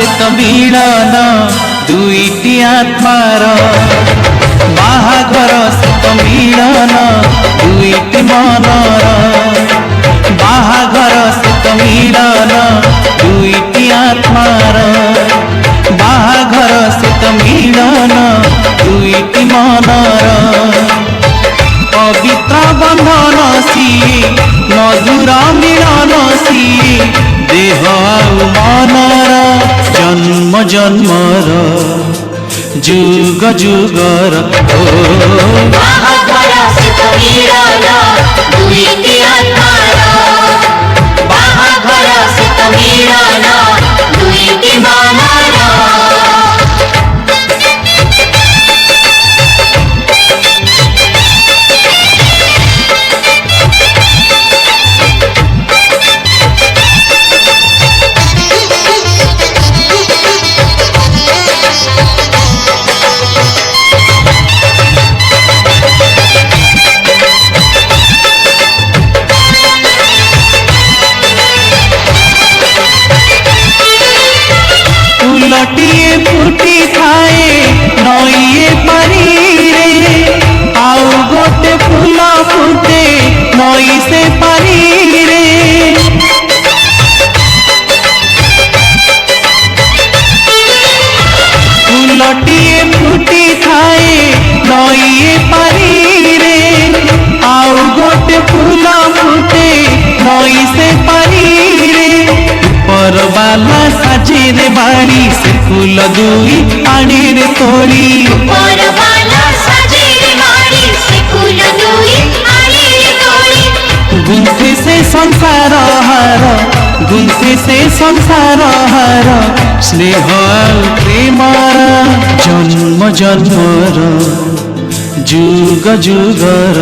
से तो मिलन दुईटी आत्मार बाहाघर से तो मिलन दुईटी मनर बाहाघर से तो मिलन दुईटी आत्मार बाहाघर से तो मिलन दुईटी मनर पवित्र बंधन सिए मधुर मिलन सिए देह आउ मनर जन्म जन्मर जुग जुगर बाहाघर से तो मिलन दुईटी आत्मार बाहाघर से तो मिलन दुईटी मनर लटिए फुटी थाए नईए पारी रे आउ गोटे फूल फुटे नई से पारी रे लटिए फुटी थाए नईए पारी रे आउ गोटे फूल फुटे नई से पारी रे परवाला साजे रे बाड़ी से फूल दुई आड़ी रे तोड़ी परवाला साजे रे बाड़ी से फूल दुई आड़ी रे तोड़ी गुंथे से संसार हार गुंथे से संसार हार स्नेह प्रेमर जन्म जन्मर जुग जुगर